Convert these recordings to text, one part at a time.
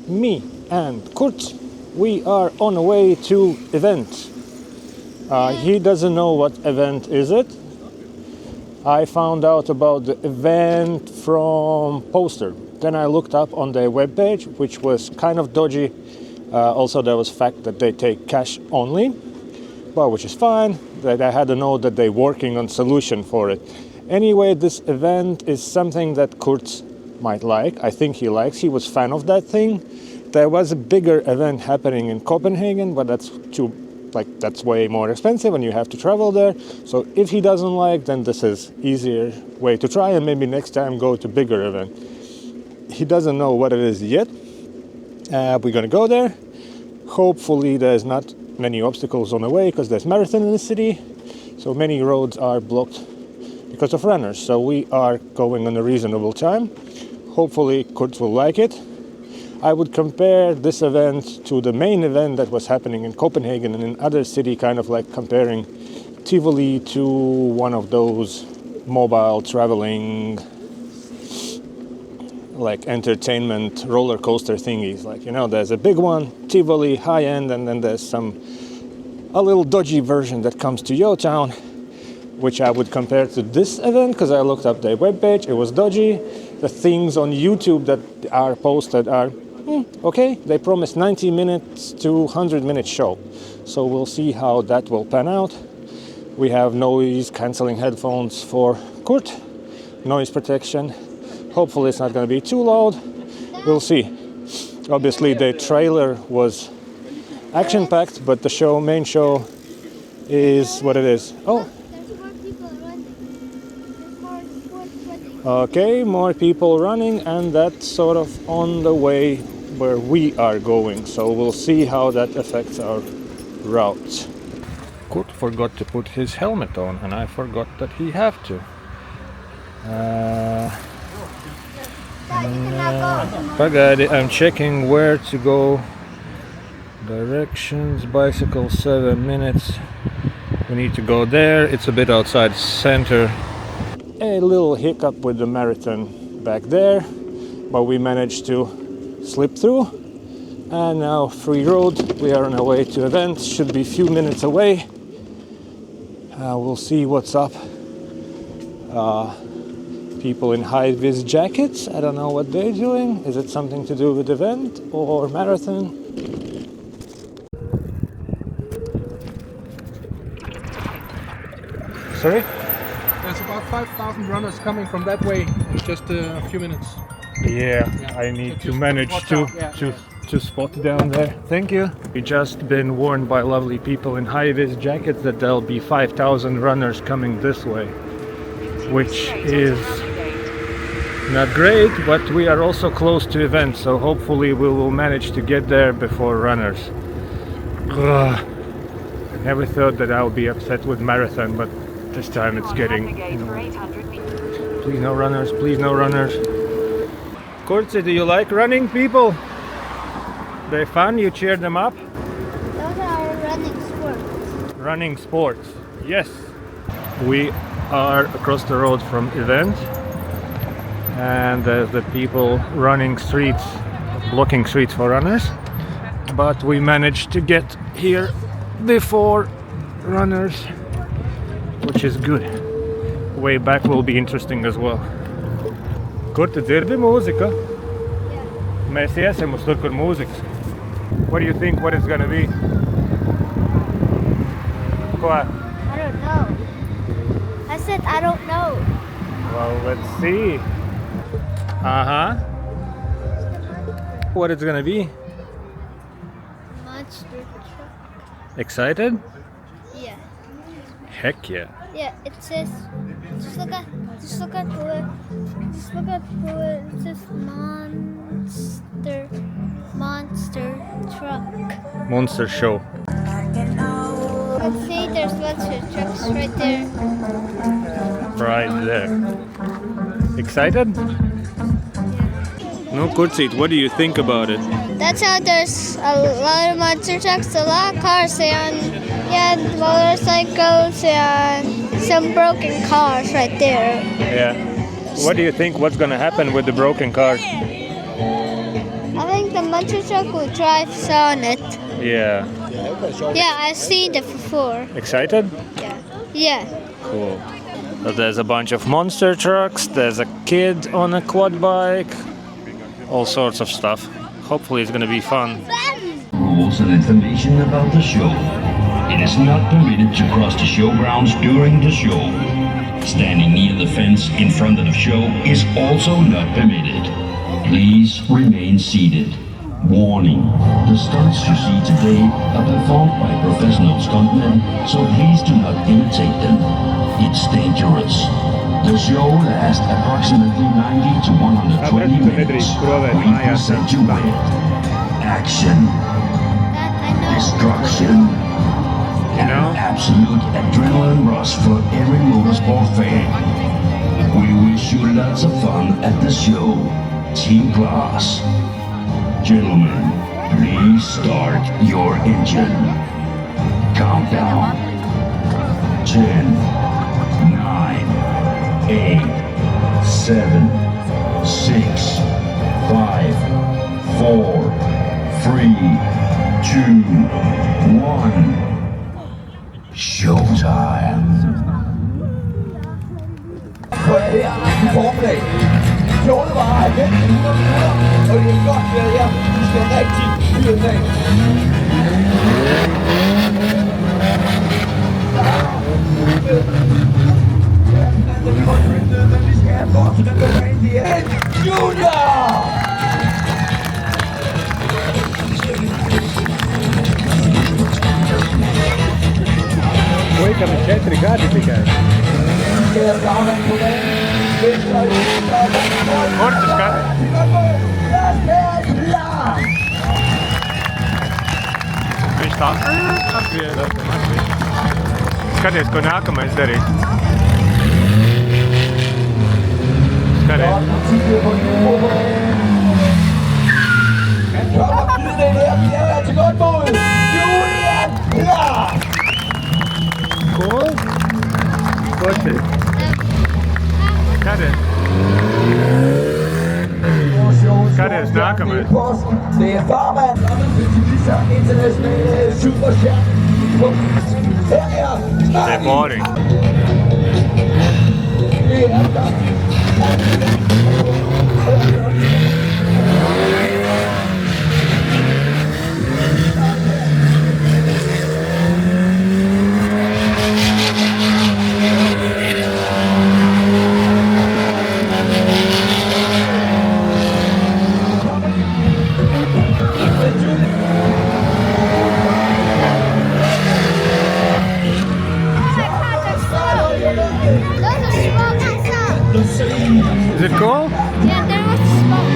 me and Kurt, we are on the way to event. He doesn't know what event is it. I found out about the event from poster. Then I looked up on their webpage, which was kind of dodgy. Also, there was fact that they take cash only, well, which is fine. That I had to know that they're working on solution for it. Anyway, this event is something that Kurt might like. I think he likes. He was fan of that thing. There was a bigger event happening in Copenhagen, but that's way more expensive and you have to travel there. So if he doesn't like, then this is easier way to try, and maybe next time go to bigger event. He doesn't know what it is yet. We're gonna go there. Hopefully there's not many obstacles on the way because there's marathon in the city. So many roads are blocked because of runners. So we are going on a reasonable time. Hopefully Kurt will like it. I would compare this event to the main event that was happening in Copenhagen and in other city, kind of like comparing Tivoli to one of those mobile traveling like entertainment roller coaster thingies. Like, you know, there's a big one, Tivoli, high end, and then there's a little dodgy version that comes to your town, which I would compare to this event because I looked up their webpage. It was dodgy. The things on YouTube that are posted are okay. They promise 90 minutes to 100 minutes show. So we'll see how that will pan out. We have noise cancelling headphones for Kurt, noise protection. Hopefully it's not going to be too loud. We'll see. Obviously the trailer was action-packed, but the main show is what it is. Oh. Okay, more people running, and that's sort of on the way where we are going. So we'll see how that affects our route. Kurt forgot to put his helmet on, and I forgot that he have to. Pagadi, I'm checking where to go. Directions, bicycle 7 minutes. We need to go there. It's a bit outside center. A little hiccup with the marathon back there, but we managed to slip through. And now free road. We are on our way to event. Should be a few minutes away. We'll see what's up. People in high-vis jackets. I don't know what they're doing. Is it something to do with event or marathon? Sorry? There's about 5,000 runners coming from that way in just a few minutes. Yeah, I need to manage to spot down there. Thank you. We just been warned by lovely people in high-vis jackets that there'll be 5,000 runners coming this way, which is not great, but we are also close to event, so hopefully we will manage to get there before runners. I never thought that I would be upset with marathon, but this time it's getting, please no runners, please no runners. Kurtzi, do you like running, people? They're fun, you cheer them up? Those are running sports. Running sports, yes. We are across the road from event, and there's the people running streets, blocking streets for runners. But we managed to get here before runners, which is good. Way back will be interesting as well. Kur tu dzirdi mūziku? Mēs iesim uz tur, kur mūzikas. What do you think what it's gonna be? Ko? I don't know. I said I don't know. Well, let's see. Uh-huh. What it's gonna be? Monster truck. Excited? Yeah. Heck yeah. Yeah, it says, just look at who it, it says monster truck. Monster show. Let's see, there's monster trucks right there. Right there. Excited? No, Kurtsit, what do you think about it? That's how there's a lot of monster trucks, a lot of cars, and yeah, motorcycles and some broken cars right there. Yeah. What do you think what's gonna happen with the broken cars? I think the monster truck who drives on it. Yeah. Yeah, I've seen it before. Excited? Yeah. Cool. So there's a bunch of monster trucks, there's a kid on a quad bike, all sorts of stuff. Hopefully it's gonna be fun. Rules and information about the show. It is not permitted to cross the showgrounds during the show. Standing near the fence in front of the show is also not permitted. Please remain seated. Warning, the stunts you see today are performed by professional stuntmen, so please do not imitate them. It's dangerous. The show lasts approximately 90 to 120 minutes. We present you with action, destruction, and an absolute adrenaline rush for every motorsport fan. We wish you lots of fun at the show. Team Klaas. Gentlemen, please start your engine. Countdown. 10, 9, 8, 7, 6, 5, 4, 3, 2, 1. Showtime. Kjole var 1500 minutter, og det er godt ved jer. I skal rigtig fyre dag. Vi skal have bort til den nødvendige Junior! Wake up and 4 gadi ti kažem. Možete skati? Viņš tā atvieda. Skaties, ko nākamais darīs. Skaties. Ko? Klases. Skaties. Skaties, nākamais. Det er farmand, internationale superstjerne. Her er Det er boring. Is it cool? Yeah, there was smoke.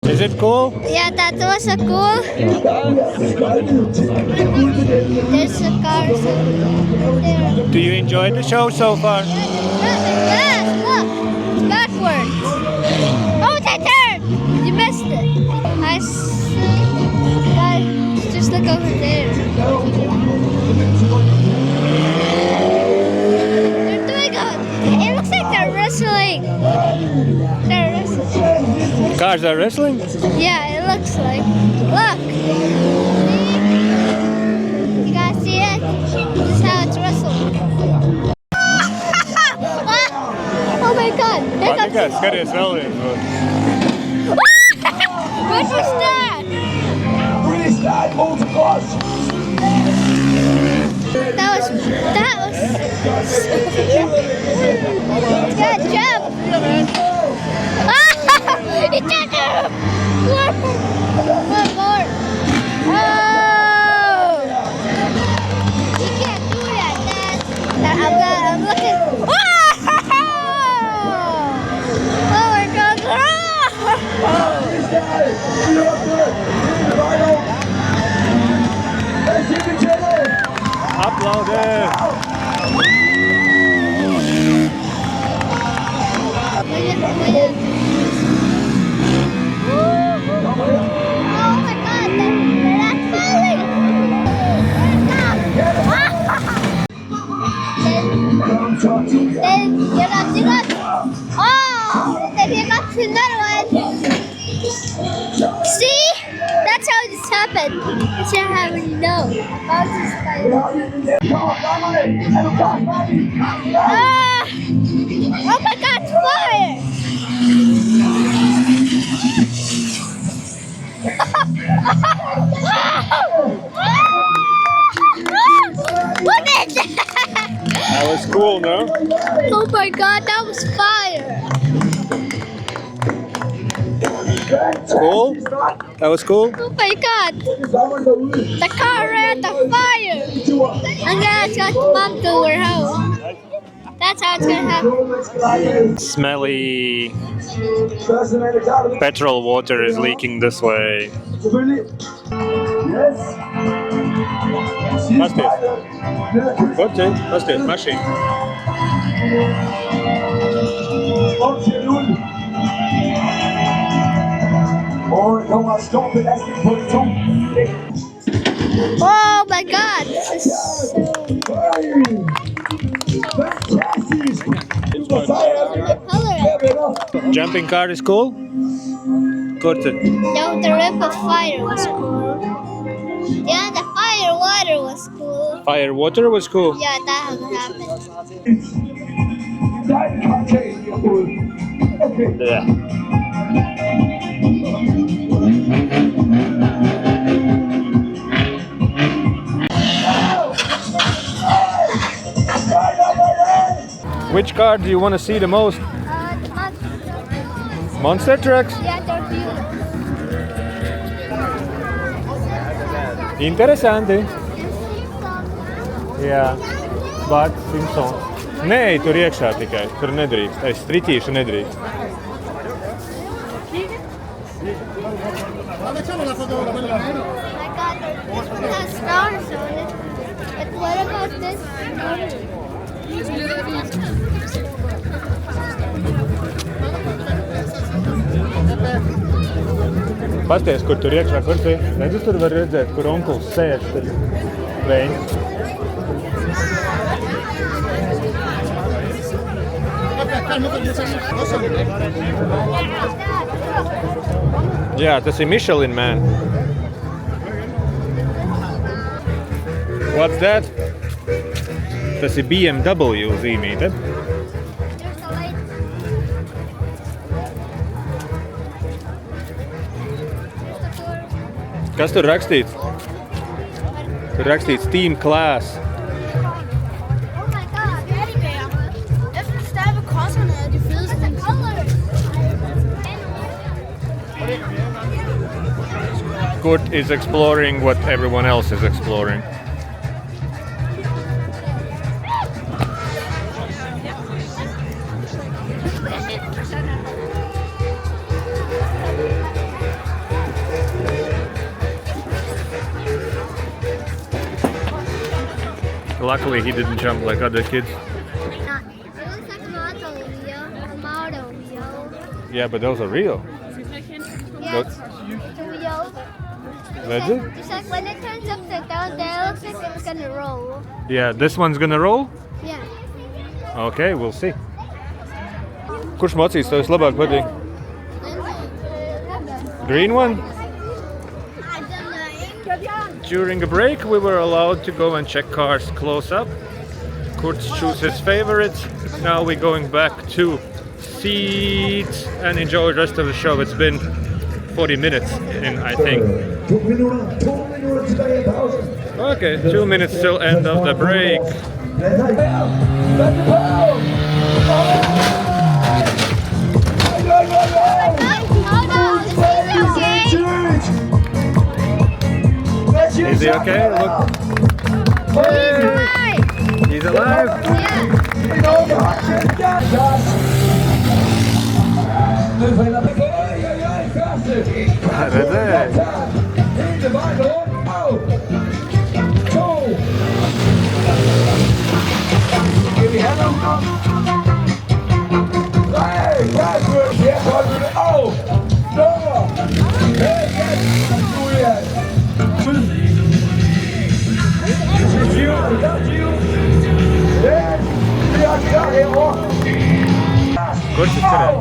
Is it cool? Yeah, that was a cool. There's a car there. Do you enjoy the show so far? Yes, look, it's backwards. Oh, they turned. You missed it. Guys, just look over there. They're doing it looks like they're wrestling. They're wrestling. Cars are wrestling? Yeah, it looks like. Look. You guys see it? This is how it's wrestled. Oh my god. Here comes Skaties vēlreiz. What was that? freestyle motocross. That was good job. It did it. One more. Oh. You can't do that, Dad. I'm looking. Oh my God. Upload it. you got. Oh, then you got another one. See? That's how this happened. You should have know about this spider. Ah! Oh my God, fire! What is that? That was cool, no? Oh my God, that was fire! Cool? That was cool? Oh my God! The car ran the fire! And then it's got mom to her house. That's how it's gonna happen. Smelly petrol water is leaking this way. Pasties, mašīna. Oh my God! This is so color. Jumping car is cool? Kurti. No, the rip of fire was cool. Yeah, the fire water was cool. Fire water was cool. Yeah, that happened. Yeah. Which car do you want to see the most? The monster. Monster trucks? Yeah, they're beautiful. Interesanti. Jā, Bārts Simpsons. Nē, tur iekšā tikai. Tur nedrīkst. Es striķīšu nedrīkst. Oh my God, there's stars on it. But what about this? Pasties, kur tur iekšā, kur tu? Redzi, tur var redzēt, kur onkuls sēž. Tur veņas. Jā, tas ir Michelin Man. What's that? Tas ir BMW zīmīte. Kas tur rakstīts? Tur rakstīts Team Klaas. Oh my God, efter stave korserne er de fedeste. Kurt is exploring what everyone else is exploring. Luckily, he didn't jump like other kids. It looks like a model wheel. Yeah, but those are real. Yeah, it's wheel. That's it? Just like when it turns upside down, there looks like it's gonna roll. Yeah, this one's gonna roll? Yeah. Okay, we'll see. Kurš mocīs tev vislabāk patīk? Green one? During a break, we were allowed to go and check cars close up. Kurt chose his favorites. Now we're going back to seats and enjoy the rest of the show. It's been 40 minutes in, I think. Okay, 2 minutes till end of the break. Is he okay? Look. He's alive. Ja, Kurt izturēja.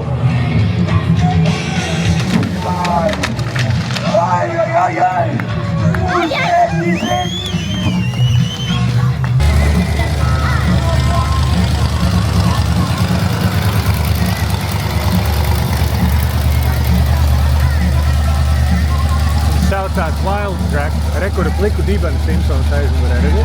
Saucās Wild Track, rekura pliku dibenu Simpsons aizmugurē, redzi?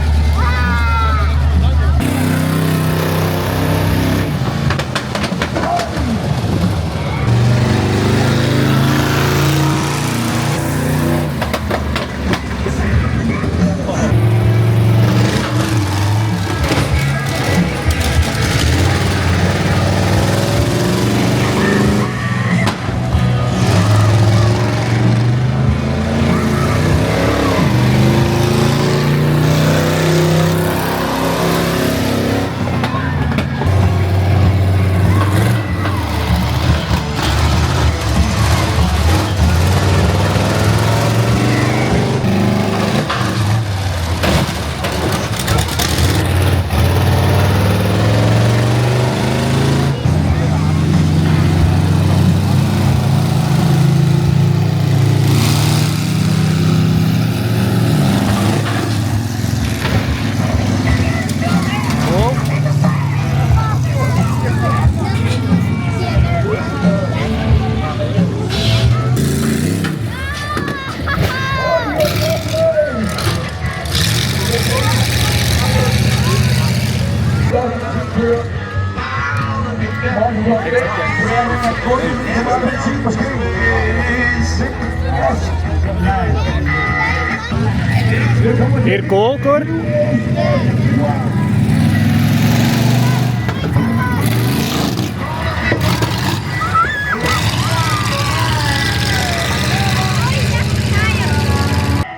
Ir cool, Kurt?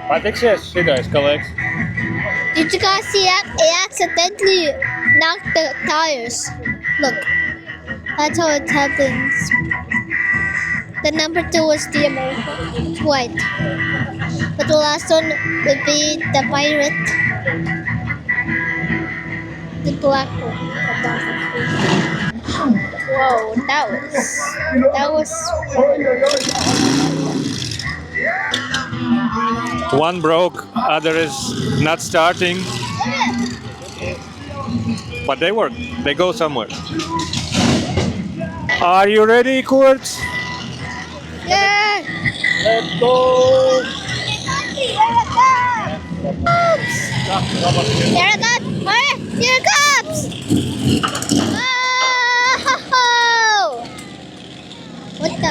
Patiksies šitais, kā liekas? Did you guys see that? It accidentally knocked the tires. Look, that's how it happens. The number 2 was the American. It's white. But the last one would be the pirate. The black one. Whoa, that was. One broke, other is not starting. But they work. They go somewhere. Are you ready, Kurt? Yeah. Let's go! Here it comes! Here it comes! Oh! What the?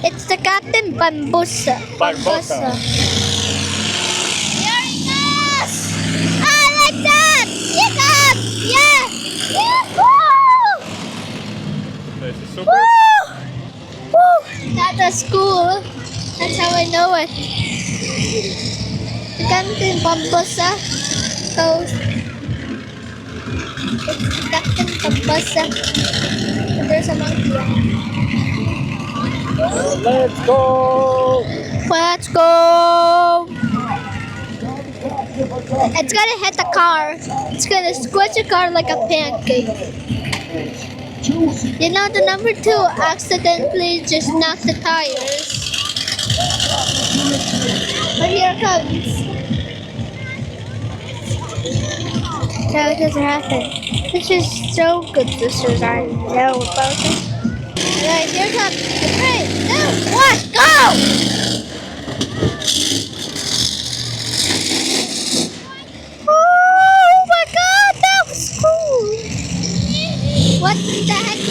It's the Captain Bambusa. Barbosa. Here it goes! I like that! Here it comes! Yeah! Woo! This is super. Woo! Woo! That's cool. That's how I know it. The Captain Bambusa goes. It's Captain Bambusa. And there's a monkey. Let's go! Let's go! It's gonna hit the car. It's gonna squish the car like a pancake. You know, the number 2 accidentally just knocked the tires. But here it comes. So it doesn't happen. This is so good. This is I know about it. Alright, here it comes. 3, 2, 1, go! Oh my god, that was cool! What the heck is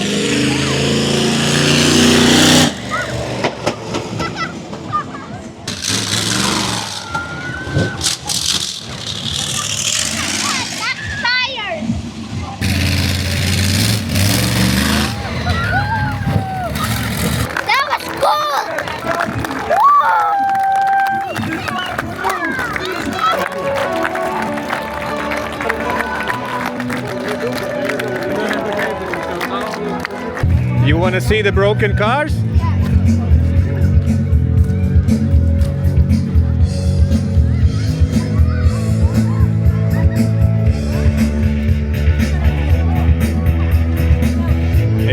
that? Tires! That was cool! Whoa! You want to see the broken cars?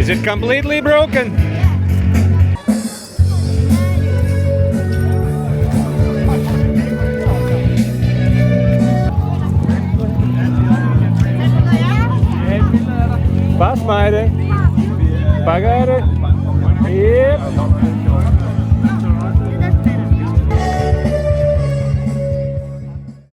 Is it completely broken? Pas, meiden. Pagare. Yep.